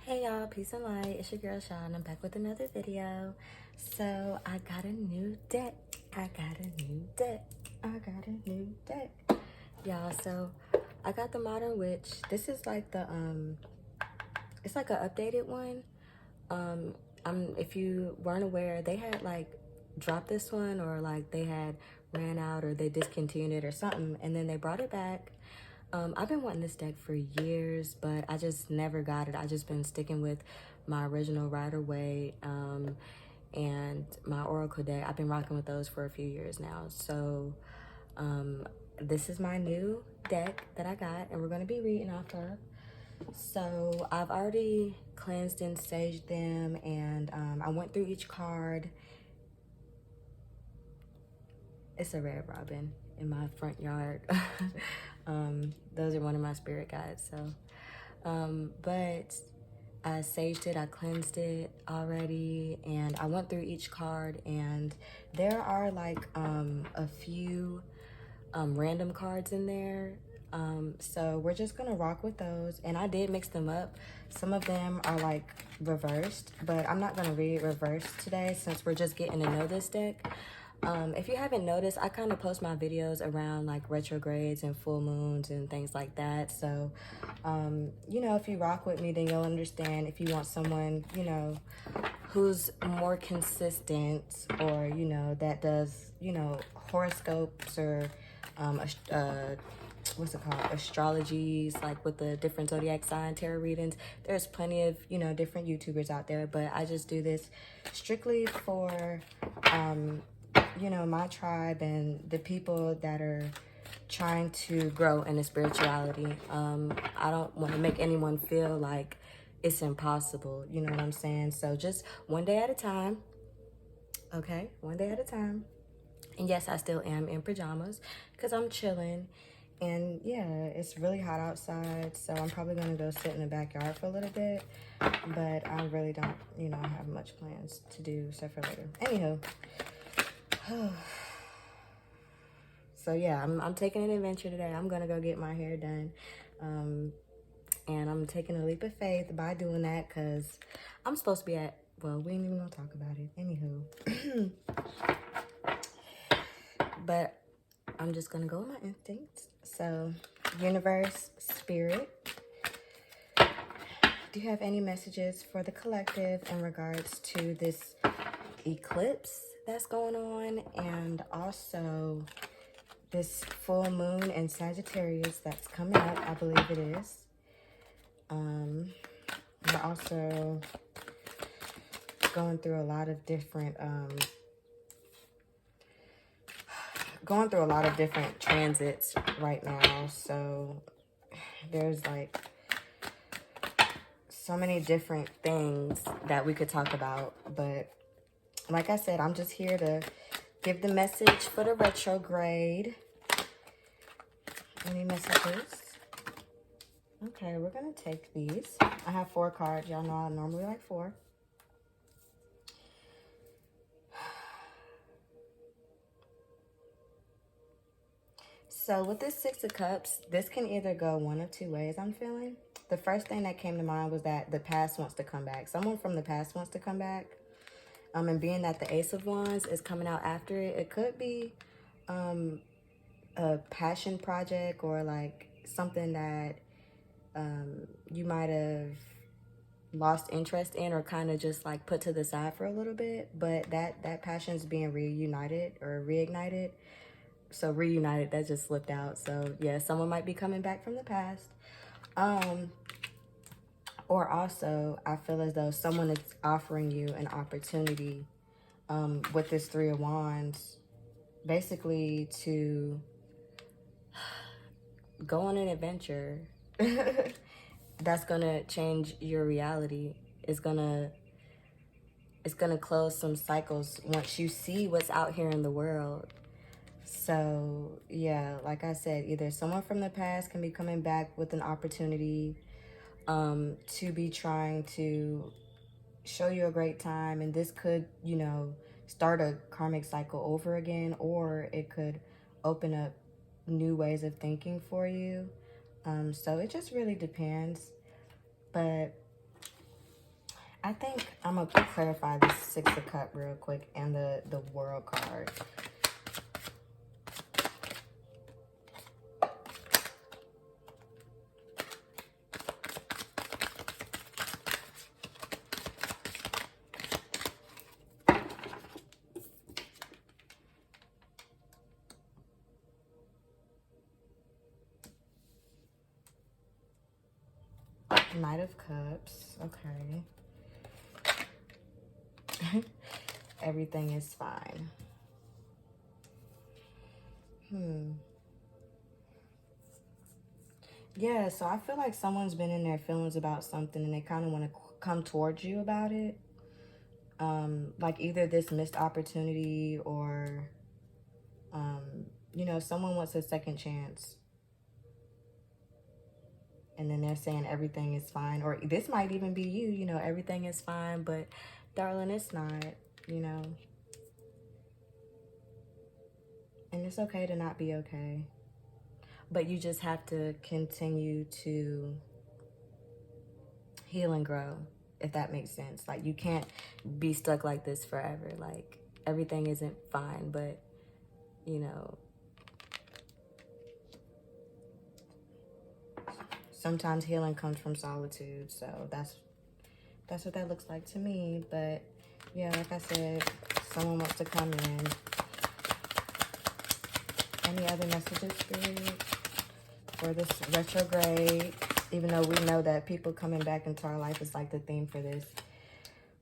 Hey y'all, peace and light. It's your girl Sean. I'm back with another video. So I got a new deck. I got a new deck. I got a new deck. Y'all, so I got the Modern Witch. This is like the it's like an updated one. If you weren't aware, they had like dropped this one, or like they had ran out, or they discontinued it or something, and then they brought it back. I've been wanting this deck for years, but I just never got it. I just been sticking with my original Rider-Waite and my Oracle deck. I've been rocking with those for a few years now. So this is my new deck that I got, and we're going to be reading off of. So I've already cleansed and saged them, and I went through each card. It's a red robin in my front yard. Those are one of my spirit guides. So, but I saged it, I cleansed it already, and I went through each card, and there are like a few random cards in there. So we're just gonna rock with those, and I did mix them up. Some of them are like reversed, but I'm not gonna read reversed today since we're just getting to know this deck. If you haven't noticed, I kind of post my videos around like retrogrades and full moons and things like that. So, you know, if you rock with me, then you'll understand. If you want someone, you know, who's more consistent, or, you know, that does, you know, horoscopes or what's it called, astrologies, like with the different zodiac sign tarot readings. There's plenty of, you know, different YouTubers out there, but I just do this strictly for you know, my tribe and the people that are trying to grow in the spirituality. I don't want to make anyone feel like it's impossible, you know what I'm saying? So just one day at a time, okay? One day at a time. And yes, I still am in pajamas because I'm chilling. And yeah, it's really hot outside, so I'm probably gonna go sit in the backyard for a little bit. But I really don't, you know, have much plans to do except for later. Anywho. So yeah, I'm taking an adventure today. I'm gonna go get my hair done. And I'm taking a leap of faith by doing that because I'm supposed to be at, well, we ain't even gonna talk about it. Anywho. But I'm just gonna go with my instincts. So, universe, spirit, do you have any messages for the collective in regards to this eclipse that's going on, and also this full moon in Sagittarius that's coming up? I believe it is. We're also going through a lot of different transits right now. So there's like so many different things that we could talk about, but like I said, I'm just here to give the message for the retrograde. Any messages? Okay, we're gonna take these. I have 4 cards. Y'all know I normally like 4. So with this 6 of Cups, this can either go one of 2 ways, I'm feeling. The first thing that came to mind was that the past wants to come back. Someone from the past wants to come back. And being that the Ace of Wands is coming out after it, it could be a passion project, or like something that you might have lost interest in, or kind of just like put to the side for a little bit, but that passion's being reunited or reignited. So reunited, that just slipped out. So yeah, someone might be coming back from the past. Or also, I feel as though someone is offering you an opportunity with this 3 of Wands, basically to go on an adventure that's gonna change your reality. It's gonna close some cycles once you see what's out here in the world. So yeah, like I said, either someone from the past can be coming back with an opportunity to be trying to show you a great time, and this could, you know, start a karmic cycle over again, or it could open up new ways of thinking for you. So it just really depends. But I think I'm going to clarify this Six of Cups real quick and the World card. Knight of Cups. Okay. Everything is fine. Yeah, so I feel like someone's been in their feelings about something and they kind of want to come towards you about it. Like either this missed opportunity or, you know, someone wants a second chance. And then they're saying everything is fine. Or this might even be you, you know, everything is fine. But, darling, it's not, you know. And it's okay to not be okay. But you just have to continue to heal and grow, if that makes sense. Like, you can't be stuck like this forever. Like, everything isn't fine, but, you know, sometimes healing comes from solitude. So that's what that looks like to me. But yeah, like I said, someone wants to come in. Any other messages, Spirit, for this retrograde? Even though we know that people coming back into our life is like the theme for this.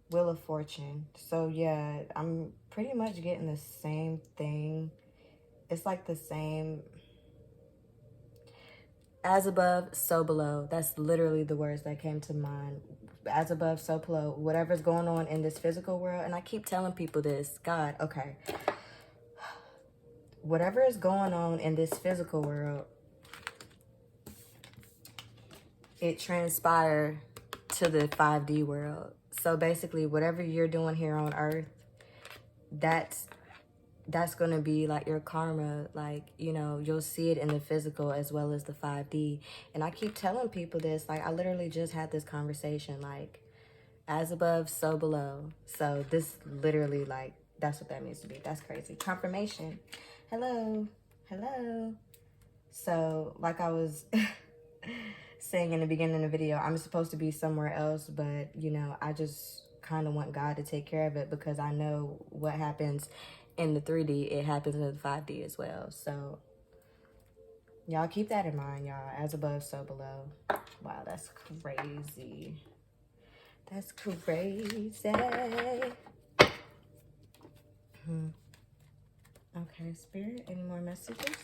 Wheel of Fortune. So yeah, I'm pretty much getting the same thing. It's like the same. As above, so below. That's literally the words that came to mind. As above, so below. Whatever's going on in this physical world. And I keep telling people this. God, okay. Whatever is going on in this physical world, it transpired to the 5D world. So basically, whatever you're doing here on Earth, that's going to be like your karma. Like, you know, you'll see it in the physical as well as the 5D. And I keep telling people this. Like, I literally just had this conversation. Like, as above, so below. So this literally, like, that's what that means to be. That's crazy. Confirmation. Hello. Hello. So, like I was saying in the beginning of the video, I'm supposed to be somewhere else, but, you know, I just kind of want God to take care of it because I know what happens in the 3D, it happens in the 5D as well. So, y'all keep that in mind, y'all. As above, so below. Wow, that's crazy. That's crazy. Okay, Spirit, any more messages?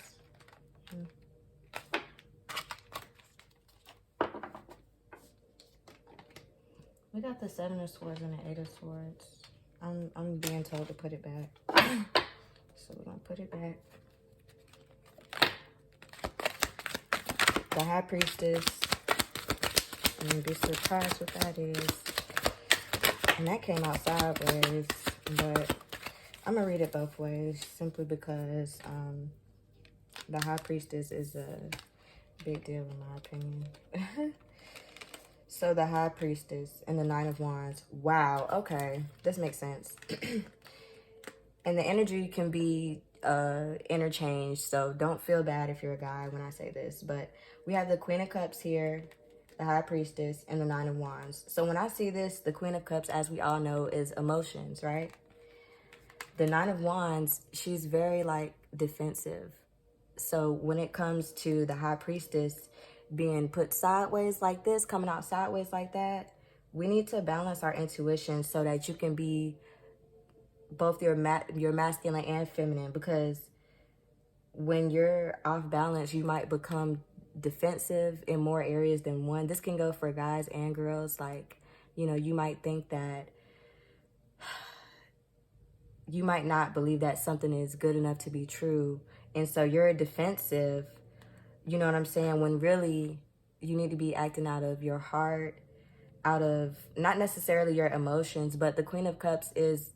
We got the 7 of Swords and the 8 of Swords. I'm being told to put it back. So we're gonna put it back. The High Priestess. I'm gonna be surprised what that is. And that came out sideways, but I'm gonna read it both ways simply because the High Priestess is a big deal in my opinion. So the High Priestess and the 9 of Wands. Wow, okay. This makes sense. And the energy can be interchanged, so don't feel bad if you're a guy when I say this. But we have the Queen of Cups here, the High Priestess, and the 9 of Wands. So when I see this, the Queen of Cups, as we all know, is emotions, right? The 9 of Wands, she's very, like, defensive. So when it comes to the High Priestess being put sideways like this, coming out sideways like that, we need to balance our intuition so that you can be both your masculine and feminine, because when you're off balance, you might become defensive in more areas than one. This can go for guys and girls. Like, you know, you might think that you might not believe that something is good enough to be true. And so you're defensive, you know what I'm saying? When really you need to be acting out of your heart, out of not necessarily your emotions, but the Queen of Cups is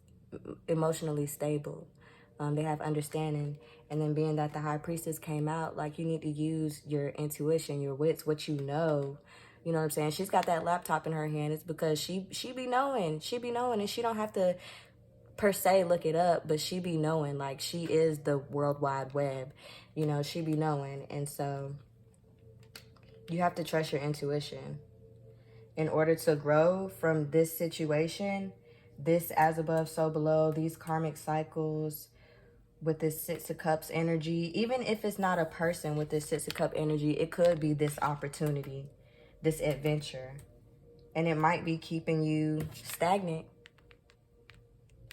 emotionally stable. They have understanding. And then being that the High Priestess came out, like, you need to use your intuition, your wits, what you know, You know what I'm saying? She's got that laptop in her hand. It's because she be knowing. She be knowing, and she don't have to per se look it up, but she be knowing. Like, she is the World Wide Web. You know, she be knowing. And so you have to trust your intuition. In order to grow from this situation, this as above, so below, these karmic cycles, with this Six of Cups energy, even if it's not a person with this Six of Cup energy, it could be this opportunity, this adventure. And it might be keeping you stagnant.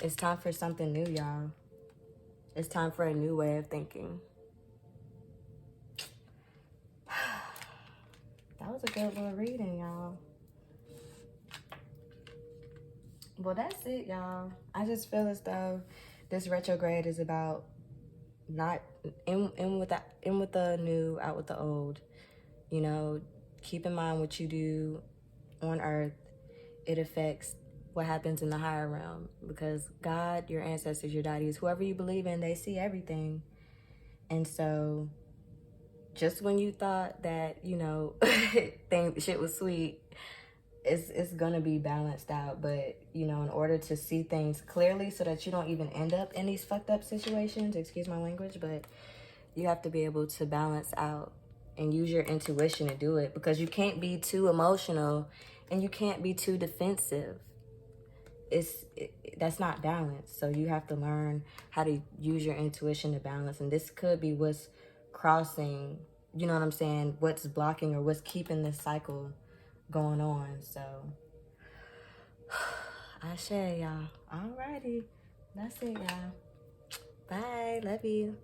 It's time for something new, y'all. It's time for a new way of thinking. That was a good little reading, y'all. Well, that's it, y'all. I just feel as though this retrograde is about not in with the new, out with the old. You know, keep in mind what you do on earth. It affects what happens in the higher realm, because God, your ancestors, your daddies, whoever you believe in, they see everything. And so just when you thought that, you know, shit was sweet, it's gonna be balanced out. But, you know, in order to see things clearly so that you don't even end up in these fucked up situations, excuse my language, but you have to be able to balance out and use your intuition to do it, because you can't be too emotional and you can't be too defensive. That's not balance. So you have to learn how to use your intuition to balance. And this could be what's crossing, you know what I'm saying, what's blocking or what's keeping this cycle going on. So I say, y'all. Alrighty. That's it, y'all. Bye. Love you.